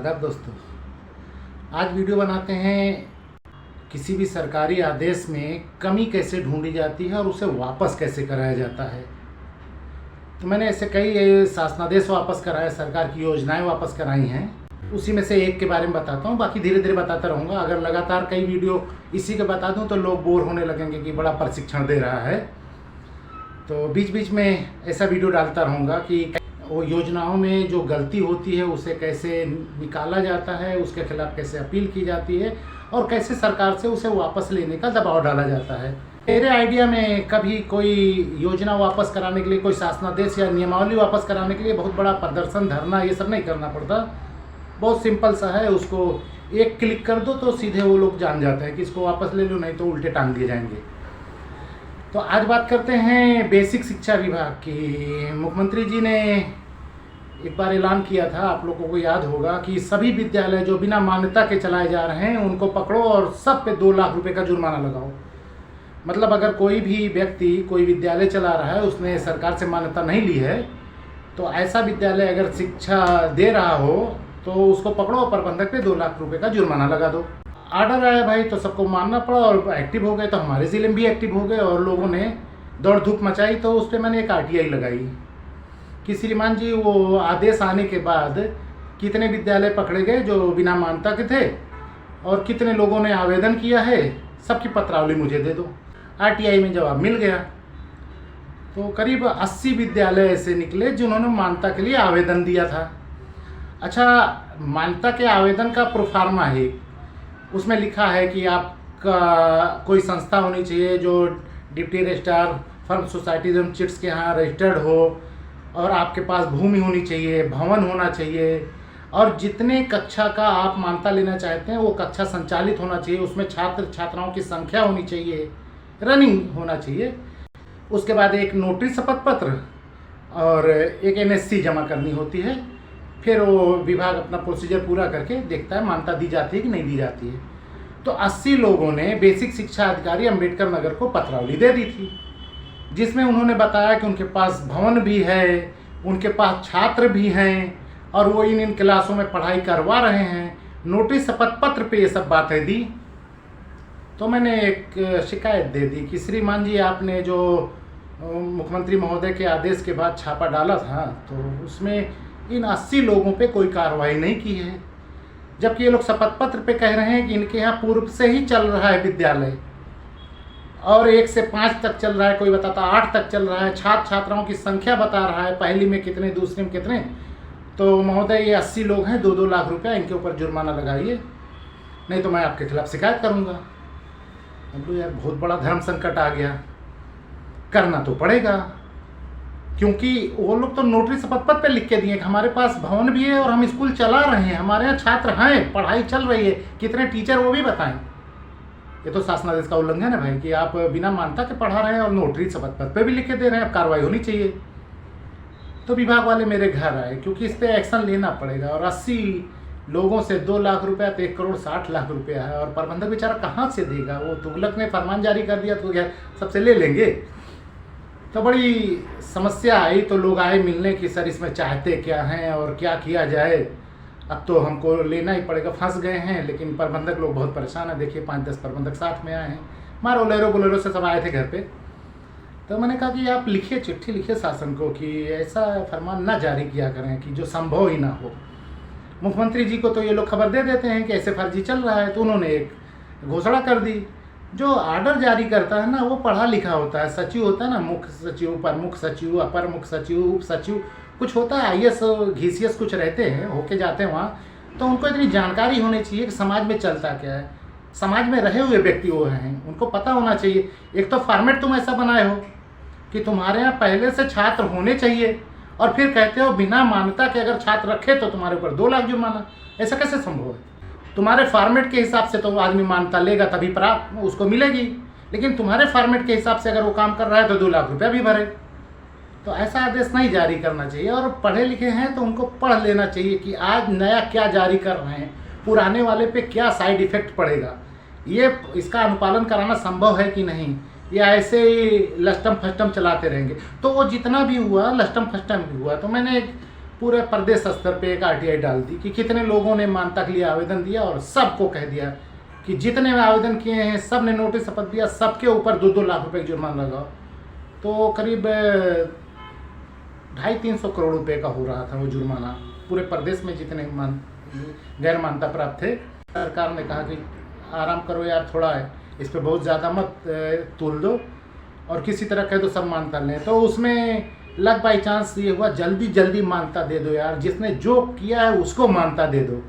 आदाब दोस्तों। आज वीडियो बनाते हैं किसी भी सरकारी आदेश में कमी कैसे ढूंढी जाती है और उसे वापस कैसे कराया जाता है। तो मैंने ऐसे कई शासनादेश वापस कराए, सरकार की योजनाएं वापस कराई हैं। उसी में से एक के बारे में बताता हूँ, बाकी धीरे धीरे बताता रहूँगा। अगर लगातार कई वीडियो इसी के बता दूँ तो लोग बोर होने लगेंगे कि बड़ा प्रशिक्षण दे रहा है। तो बीच बीच में ऐसा वीडियो डालता रहूँगा कि वो योजनाओं में जो गलती होती है उसे कैसे निकाला जाता है, उसके खिलाफ कैसे अपील की जाती है और कैसे सरकार से उसे वापस लेने का दबाव डाला जाता है। मेरे आइडिया में कभी कोई योजना वापस कराने के लिए, कोई शासनादेश या नियमावली वापस कराने के लिए बहुत बड़ा प्रदर्शन, धरना ये सब नहीं करना पड़ता। बहुत सिंपल सा है, उसको एक क्लिक कर दो तो सीधे वो लोग जान जाते हैं कि इसको वापस ले लो, नहीं तो उल्टे टांग दिए जाएंगे। तो आज बात करते हैं बेसिक शिक्षा विभाग की। मुख्यमंत्री जी ने एक बार ऐलान किया था, आप लोगों को याद होगा, कि सभी विद्यालय जो बिना मान्यता के चलाए जा रहे हैं उनको पकड़ो और सब पे 2 लाख रुपए का जुर्माना लगाओ। मतलब अगर कोई भी व्यक्ति कोई विद्यालय चला रहा है, उसने सरकार से मान्यता नहीं ली है, तो ऐसा विद्यालय अगर शिक्षा दे रहा हो तो उसको पकड़ो और प्रबंधक पे 2 लाख रुपए का जुर्माना लगा दो। आर्डर आया भाई तो सबको मानना पड़ा और एक्टिव हो गए। तो हमारे ज़िले में भी एक्टिव हो गए और लोगों ने दौड़ धूप मचाई। तो उस पर मैंने एक RTI लगाई कि श्रीमान जी वो आदेश आने के बाद कितने विद्यालय पकड़े गए जो बिना मान्यता के थे और कितने लोगों ने आवेदन किया है, सबकी पत्रावली मुझे दे दो। RTI में जवाब मिल गया। तो करीब 80 विद्यालय ऐसे निकले जिन्होंने मान्यता के लिए आवेदन दिया था। अच्छा, मान्यता के आवेदन का प्रोफार्मा है, उसमें लिखा है कि आपका कोई संस्था होनी चाहिए जो डिप्टी रजिस्ट्रार फर्म सोसाइटीज एवं चिट्स के यहाँ रजिस्टर्ड हो, और आपके पास भूमि होनी चाहिए, भवन होना चाहिए, और जितने कक्षा का आप मान्यता लेना चाहते हैं वो कक्षा संचालित होना चाहिए, उसमें छात्र छात्राओं की संख्या होनी चाहिए, रनिंग होना चाहिए। उसके बाद एक नोटरी शपथ पत्र और एक NSC जमा करनी होती है। फिर वो विभाग अपना प्रोसीजर पूरा करके देखता है मान्यता दी जाती है कि नहीं दी जाती है। तो 80 लोगों ने बेसिक शिक्षा अधिकारी अम्बेडकर नगर को पत्रावली दे दी थी, जिसमें उन्होंने बताया कि उनके पास भवन भी है, उनके पास छात्र भी हैं और वो इन क्लासों में पढ़ाई करवा रहे हैं। नोटिस शपथ पत्र पे ये सब बातें दी। तो मैंने एक शिकायत दे दी कि श्रीमान जी आपने जो मुख्यमंत्री महोदय के आदेश के बाद छापा डाला था तो उसमें इन 80 लोगों पे कोई कार्रवाई नहीं की है, जबकि ये लोग शपथ पत्र पे कह रहे हैं कि इनके यहाँ पूर्व से ही चल रहा है विद्यालय और 1 से 5 तक चल रहा है, कोई बताता 8 तक चल रहा है, छात्र छात्राओं की संख्या बता रहा है, पहली में कितने, दूसरी में कितने। तो महोदय ये 80 लोग हैं, 2-2 लाख रुपया इनके ऊपर जुर्माना लगाइए, नहीं तो मैं आपके खिलाफ शिकायत करूँगा। हम लोग यार बहुत बड़ा धर्म संकट आ गया, करना तो पड़ेगा, क्योंकि वो लोग तो नोटरी शपथ पत्र पे लिख के दिए कि हमारे पास भवन भी है और हम स्कूल चला रहे हैं, हमारे यहाँ छात्र हैं, पढ़ाई चल रही है, कितने टीचर वो भी बताएं। ये तो शासनादेश का उल्लंघन है भाई कि आप बिना मान्यता के पढ़ा रहे हैं और नोटरी शपथ पत्र पे भी लिख के दे रहे हैं, अब कार्रवाई होनी चाहिए। तो विभाग वाले मेरे घर आए क्योंकि इस पर एक्शन लेना पड़ेगा। और 80 लोगों से 2 लाख रुपया तो 1 करोड़ 60 लाख रुपया है, और प्रबंधक बेचारा कहाँ से देगा। वो तुगलक ने फरमान जारी कर दिया तो सबसे ले लेंगे। तो बड़ी समस्या आई। तो लोग आए मिलने की, सर इसमें चाहते क्या हैं और क्या किया जाए, अब तो हमको लेना ही पड़ेगा, फंस गए हैं। लेकिन प्रबंधक लोग बहुत परेशान हैं। देखिए 5-10 प्रबंधक साथ में आए हैं, मारो लेरो बोलेरो से सब आए थे घर पे। तो मैंने कहा कि आप लिखिए, चिट्ठी लिखिए शासन को कि ऐसा फरमान ना जारी किया करें कि जो संभव ही ना हो। मुख्यमंत्री जी को तो ये लोग खबर दे देते हैं कि ऐसे फर्जी चल रहा है, तो उन्होंने एक घोषणा कर दी। जो आर्डर जारी करता है ना वो पढ़ा लिखा होता है, सचिव होता है ना, मुख्य सचिव, प्रमुख सचिव, अपर मुख्य सचिव, उप सचिव, कुछ होता है, IAS GCS कुछ रहते हैं, होके जाते हैं वहाँ। तो उनको इतनी जानकारी होनी चाहिए कि समाज में चलता क्या है, समाज में रहे हुए व्यक्ति वो हैं, उनको पता होना चाहिए। एक तो फॉर्मेट तुम ऐसा बनाए हो कि तुम्हारे यहाँ पहले से छात्र होने चाहिए और फिर कहते हो बिना मान्यता के अगर छात्र रखे तो तुम्हारे ऊपर 2 लाख जुर्माना। ऐसा कैसे संभव है? तुम्हारे फॉर्मेट के हिसाब से तो आदमी मान्यता लेगा तभी प्राप्त उसको मिलेगी, लेकिन तुम्हारे फॉर्मेट के हिसाब से अगर वो काम कर रहा है तो 2 लाख रुपया भी भरे। तो ऐसा आदेश नहीं जारी करना चाहिए। और पढ़े लिखे हैं तो उनको पढ़ लेना चाहिए कि आज नया क्या जारी कर रहे हैं, पुराने वाले पे क्या साइड इफेक्ट पड़ेगा, ये इसका अनुपालन कराना संभव है कि नहीं, या ऐसे ही लस्टम फस्टम चलाते रहेंगे। तो वो जितना भी हुआ लस्टम फस्टम भी हुआ। तो मैंने एक पूरे प्रदेश स्तर पे एक आरटीआई डाल दी कि कितने लोगों ने मानता के लिए आवेदन दिया, और सबको कह दिया कि जितने आवेदन किए हैं सब ने नोटिस शपथ दिया, सबके ऊपर 2-2 लाख रुपए का जुर्माना लगाओ। तो करीब 250-300 करोड़ रुपए का हो रहा था वो जुर्माना पूरे प्रदेश में जितने गैर मान्यता प्राप्त थे। सरकार ने कहा कि आराम करो यार, थोड़ा इस पर बहुत ज़्यादा मत तूल दो और किसी तरह कह दो सब मान्यता लें। तो उसमें लग बाई चांस ये हुआ, जल्दी जल्दी मान्यता दे दो यार, जिसने जो किया है उसको मान्यता दे दो।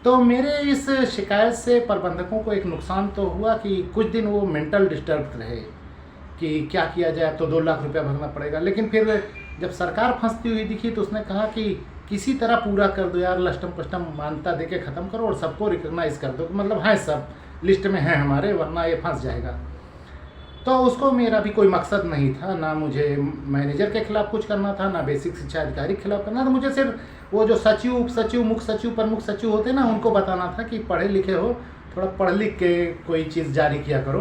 तो मेरे इस शिकायत से प्रबंधकों को एक नुकसान तो हुआ कि कुछ दिन वो मेंटल डिस्टर्ब रहे कि क्या किया जाए, तो 2 लाख रुपया भरना पड़ेगा। लेकिन फिर जब सरकार फंसती हुई दिखी तो उसने कहा कि किसी तरह पूरा कर दो यार, लस्टम पस्टम मान्यता दे के ख़त्म करो और सबको रिकॉग्नाइज कर दो, मतलब हैं सब लिस्ट में हैं हमारे, वरना ये फंस जाएगा। तो उसको मेरा भी कोई मकसद नहीं था, ना मुझे मैनेजर के खिलाफ कुछ करना था, ना बेसिक शिक्षा अधिकारी के खिलाफ करना था। मुझे सिर्फ वो जो सचिव, उप सचिव, मुख्य सचिव, प्रमुख सचिव होते ना, उनको बताना था कि पढ़े लिखे हो, थोड़ा पढ़ लिख के कोई चीज़ जारी किया करो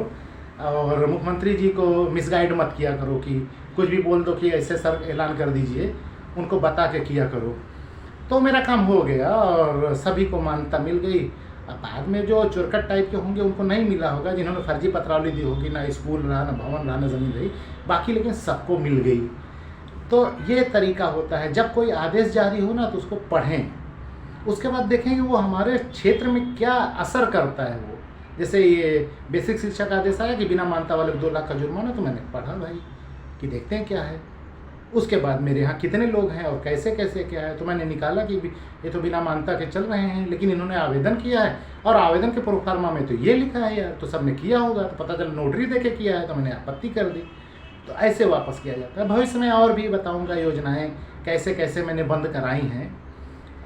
और मुख्यमंत्री जी को मिसगाइड मत किया करो कि कुछ भी बोल दो कि ऐसे सर ऐलान कर दीजिए, उनको बता के किया करो। तो मेरा काम हो गया और सभी को मान्यता मिल गई। अब बाद में जो चुरकट टाइप के होंगे उनको नहीं मिला होगा, जिन्होंने फर्जी पत्रावली दी होगी, ना स्कूल रहा, ना भवन रहा, ना ज़मीन रही, बाकी लेकिन सबको मिल गई। तो ये तरीका होता है, जब कोई आदेश जारी हो ना तो उसको पढ़ें, उसके बाद देखें कि वो हमारे क्षेत्र में क्या असर करता है। वो जैसे ये बेसिक शिक्षा का आदेश आया कि बिना मान्यता वाले 2 लाख का जुर्माना, तो मैंने पढ़ा भाई कि देखते हैं क्या है। उसके बाद मेरे यहाँ कितने लोग हैं और कैसे कैसे क्या है, तो मैंने निकाला कि ये तो बिना मान्यता के चल रहे हैं, लेकिन इन्होंने आवेदन किया है और आवेदन के प्रोफार्मा में तो ये लिखा है यार, तो सबने किया होगा, तो पता चला नोटरी देके किया है, तो मैंने आपत्ति कर दी। तो ऐसे वापस किया जाता है। भविष्य में और भी बताऊँगा योजनाएँ कैसे कैसे मैंने बंद कराई हैं,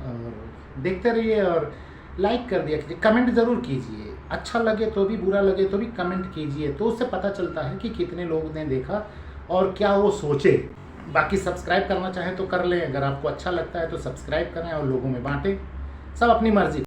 और देखते रहिए और लाइक कर दिया कीजिए, कमेंट ज़रूर कीजिए, अच्छा लगे तो भी, बुरा लगे तो भी कमेंट कीजिए, तो उससे पता चलता है कि कितने लोग ने देखा और क्या वो सोचे। बाकी सब्सक्राइब करना चाहें तो कर लें, अगर आपको अच्छा लगता है तो सब्सक्राइब करें और लोगों में बांटें, सब अपनी मर्ज़ी।